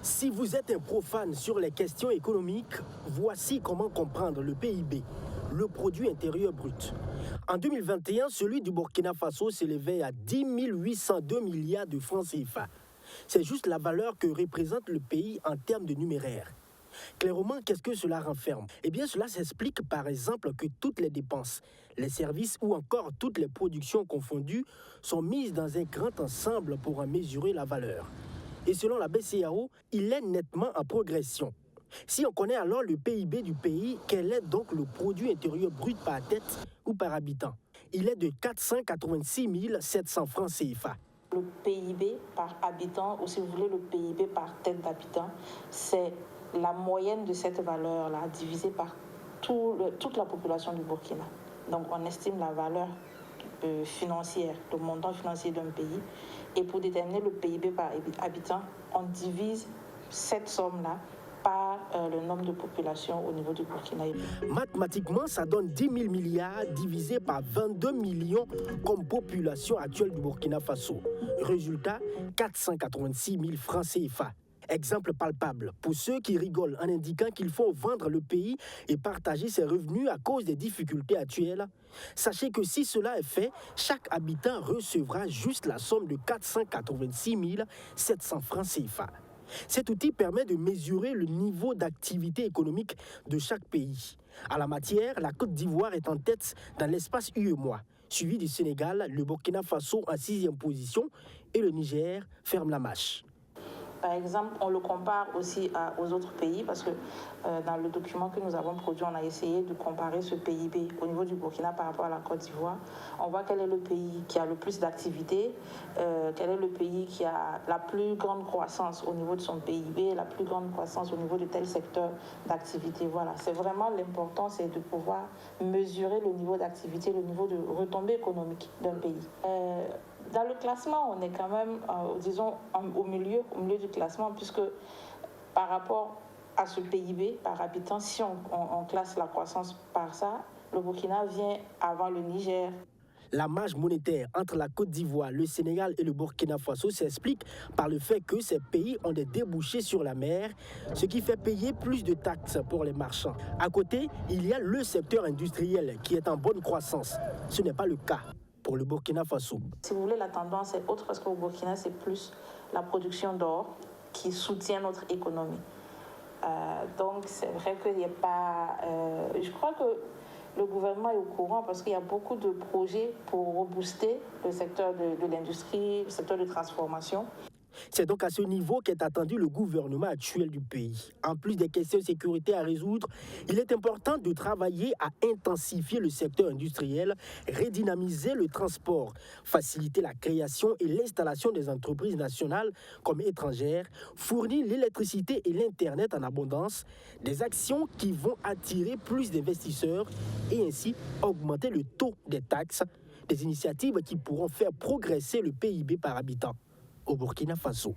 Si vous êtes un profane sur les questions économiques, voici comment comprendre le PIB, le produit intérieur brut. En 2021, celui du Burkina Faso s'élevait à 10 802 milliards de francs CFA. C'est juste la valeur que représente le pays en termes de numéraire. Clairement, qu'est-ce que cela renferme? Eh bien, cela s'explique par exemple que toutes les dépenses, les services ou encore toutes les productions confondues sont mises dans un grand ensemble pour en mesurer la valeur. Et selon la BCEAO, il est nettement en progression. Si on connaît alors le PIB du pays, quel est donc le produit intérieur brut par tête ou par habitant? Il est de 486 700 francs CFA. Le PIB par habitant, ou si vous voulez le PIB par tête d'habitant, c'est la moyenne de cette valeur-là divisée par toute la population du Burkina. Donc on estime la valeur financière, le montant financier d'un pays. Et pour déterminer le PIB par habitant, on divise cette somme-là par le nombre de populations au niveau du Burkina. Mathématiquement, ça donne 10 000 milliards divisé par 22 millions comme population actuelle du Burkina Faso. Résultat, 486 000 francs CFA. Exemple palpable pour ceux qui rigolent en indiquant qu'il faut vendre le pays et partager ses revenus à cause des difficultés actuelles. Sachez que si cela est fait, chaque habitant recevra juste la somme de 486 700 francs CFA. Cet outil permet de mesurer le niveau d'activité économique de chaque pays. À la matière, la Côte d'Ivoire est en tête dans l'espace UEMOA, suivi du Sénégal, le Burkina Faso en 6e position et le Niger ferme la marche. Par exemple, on le compare aussi aux autres pays parce que dans le document que nous avons produit, on a essayé de comparer ce PIB au niveau du Burkina par rapport à la Côte d'Ivoire. On voit quel est le pays qui a le plus d'activité, quel est le pays qui a la plus grande croissance au niveau de son PIB, la plus grande croissance au niveau de tel secteur d'activité. Voilà, c'est vraiment l'important, c'est de pouvoir mesurer le niveau d'activité, le niveau de retombée économique d'un pays. Dans le classement, on est quand même, disons, au milieu du classement, puisque par rapport à ce PIB par habitant, si on classe la croissance par ça, le Burkina vient avant le Niger. La marge monétaire entre la Côte d'Ivoire, le Sénégal et le Burkina Faso s'explique par le fait que ces pays ont des débouchés sur la mer, ce qui fait payer plus de taxes pour les marchands. À côté, il y a le secteur industriel qui est en bonne croissance. Ce n'est pas le cas pour le Burkina Faso. Si vous voulez, la tendance est autre parce qu'au Burkina, c'est plus la production d'or qui soutient notre économie. Donc, c'est vrai qu'il n'y a pas... je crois que le gouvernement est au courant parce qu'il y a beaucoup de projets pour rebooster le secteur de l'industrie, le secteur de transformation. C'est donc à ce niveau qu'est attendu le gouvernement actuel du pays. En plus des questions de sécurité à résoudre, il est important de travailler à intensifier le secteur industriel, redynamiser le transport, faciliter la création et l'installation des entreprises nationales comme étrangères, fournir l'électricité et l'Internet en abondance, des actions qui vont attirer plus d'investisseurs et ainsi augmenter le taux des taxes, des initiatives qui pourront faire progresser le PIB par habitant au Burkina Faso.